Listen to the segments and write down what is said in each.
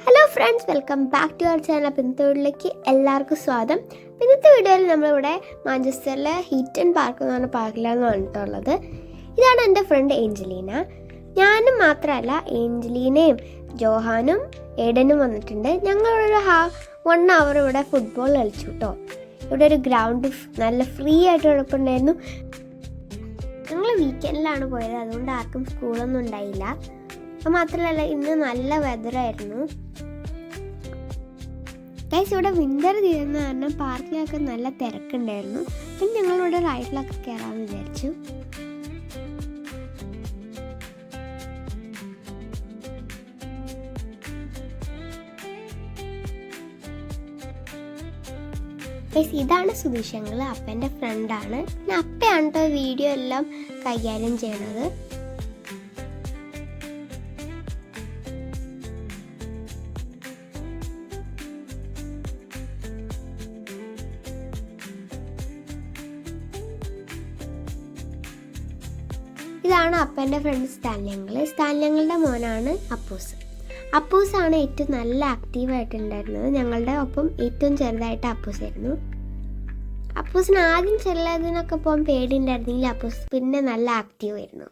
Hello friends, welcome back to our channel. ഇന്നത്തെ വീഡിയോയിലേക്ക് എല്ലാവർക്കും സ്വാഗതം. ഇന്നത്തെ വീഡിയോയിൽ നമ്മളിവിടെ മാഞ്ചസ്റ്ററിലെ ഹീറ്റൻ പാർക്ക് എന്ന് പറഞ്ഞ പാർക്കിലാണ് വന്നിട്ടുള്ളത്. ഇതാണ് എൻ്റെ ഫ്രണ്ട് ഏഞ്ചലീന. ഞാനും മാത്രമല്ല, ഏഞ്ചലീനയും ജോഹാനും ഏഡനും വന്നിട്ടുണ്ട്. ഞങ്ങളൊരു 1 hour ഇവിടെ ഫുട്ബോൾ കളിച്ചു കേട്ടോ. ഇവിടെ ഒരു ഗ്രൗണ്ട് നല്ല ഫ്രീ ആയിട്ട് കിടപ്പുണ്ടായിരുന്നു. ഞങ്ങൾ വീക്കെൻഡിലാണ് പോയത്, അതുകൊണ്ട് ആർക്കും സ്കൂളൊന്നും ഉണ്ടായില്ല. അത് മാത്രമല്ല, ഇന്ന് നല്ല വെതറായിരുന്നു. ഗൈസ്, ഇവിടെ വിൻ്റർ തീരുന്ന കാരണം പാർക്കിലൊക്കെ നല്ല തിരക്കുണ്ടായിരുന്നു. പിന്നെ ഞങ്ങളിവിടെ റൈഡിലൊക്കെ കയറാമെന്ന് വിചാരിച്ചു. ഗൈസ്, ഇതാണ് സുധീഷങ്ങൾ, അപ്പൻ്റെ ഫ്രണ്ടാണ്. പിന്നെ അപ്പയാണ് കേട്ടോ വീഡിയോ എല്ലാം കൈകാര്യം ചെയ്യണത്. ഇതാണ് അപ്പൻ്റെ ഫ്രണ്ട് സ്റ്റാൻലിയങ്ങളുടെ മോനാണ് അപ്പൂസ്. അപ്പൂസാണ് ഏറ്റവും നല്ല ആക്റ്റീവായിട്ടുണ്ടായിരുന്നത്. ഞങ്ങളുടെ ഒപ്പം ഏറ്റവും ചെറുതായിട്ട് അപ്പൂസായിരുന്നു. അപ്പൂസിന് ആദ്യം ചെറുതിനൊക്കെ പോകാൻ പേടിയുണ്ടായിരുന്നെങ്കിൽ അപ്പൂസ് പിന്നെ നല്ല ആക്റ്റീവായിരുന്നു.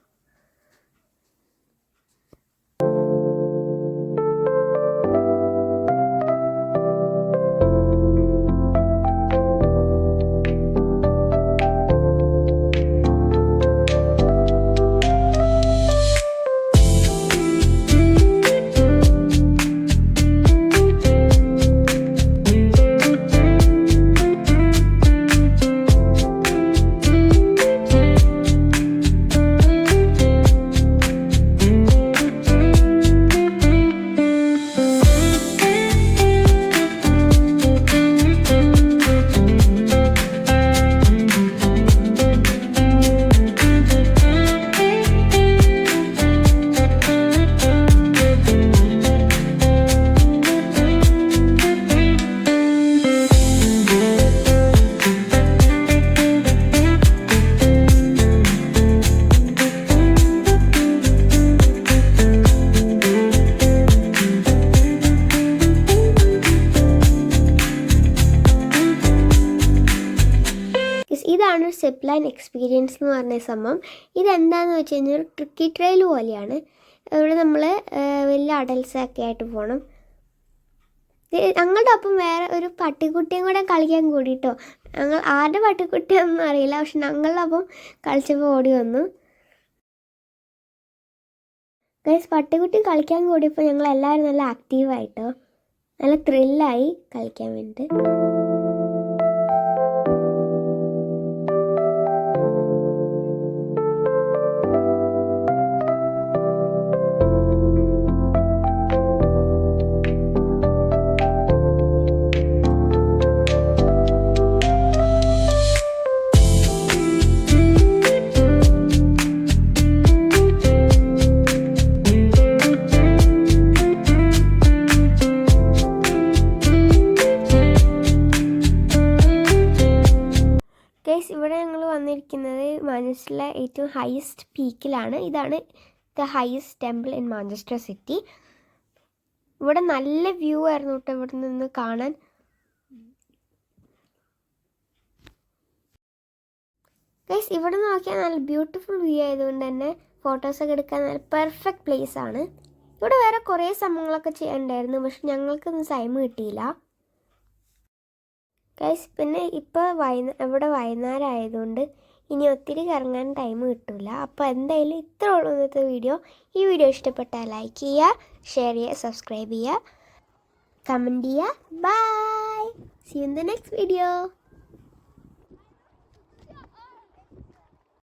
ഇതാണ് ഒരു സിപ്പ് ലൈൻ എക്സ്പീരിയൻസ് എന്ന് പറഞ്ഞ സംഭവം. ഇതെന്താണെന്ന് വെച്ച് കഴിഞ്ഞാൽ ഒരു ട്രിക്കി ട്രെയിൽ പോലെയാണ്. ഇവിടെ നമ്മൾ വലിയ അഡൽസൊക്കെ ആയിട്ട് പോകണം. ഞങ്ങളുടെ ഒപ്പം വേറെ ഒരു പട്ടിക്കുട്ടിയും കൂടെ കളിക്കാൻ കൂടിയിട്ടോ. ഞങ്ങൾ ആരുടെ പട്ടിക്കുട്ടിയൊന്നും അറിയില്ല, പക്ഷെ ഞങ്ങളുടെ ഒപ്പം കളിച്ചപ്പോൾ ഓടി വന്നു. ഗൈസ്, പട്ടിക്കുട്ടി കളിക്കാൻ കൂടിയപ്പോൾ ഞങ്ങൾ എല്ലാവരും നല്ല ആക്റ്റീവായിട്ടോ, നല്ല ത്രില്ലായി കളിക്കാൻ വേണ്ടിയിട്ട്. ഇവിടെ ഞങ്ങൾ വന്നിരിക്കുന്നത് മാഞ്ചസ്റ്ററിലെ ഏറ്റവും ഹയസ്റ്റ് പീക്കിലാണ്. ഇതാണ് the highest temple in Manchester city. ഇവിടെ നല്ല വ്യൂ ആയിരുന്നു കേട്ടോ ഇവിടെ നിന്ന് കാണാൻ. ഗൈസ്, ഇവിടെ നോക്കിയാൽ നല്ല ബ്യൂട്ടിഫുൾ വ്യൂ ആയതുകൊണ്ട് തന്നെ ഫോട്ടോസൊക്കെ എടുക്കാൻ നല്ല പെർഫെക്റ്റ് പ്ലേസ് ആണ്. ഇവിടെ വേറെ കുറേ സംഭവങ്ങളൊക്കെ ചെയ്യാനുണ്ടായിരുന്നു, പക്ഷെ ഞങ്ങൾക്കൊന്നും ടൈം കിട്ടിയില്ല. ഗൈസ്, പിന്നെ ഇപ്പോൾ ഇവിടെ വൈകുന്നേരം ആയതുകൊണ്ട് ഇനി ഒത്തിരി കറങ്ങാൻ ടൈം കിട്ടില്ല. അപ്പോൾ എന്തായാലും ഇത്രേ ഉള്ളൂ ഇന്നത്തെ വീഡിയോ. ഈ വീഡിയോ ഇഷ്ടപ്പെട്ടാൽ ലൈക്ക് ചെയ്യുക, ഷെയർ ചെയ്യുക, സബ്സ്ക്രൈബ് ചെയ്യുക, കമൻറ്റ് ചെയ്യുക. Bye, see you in the next video.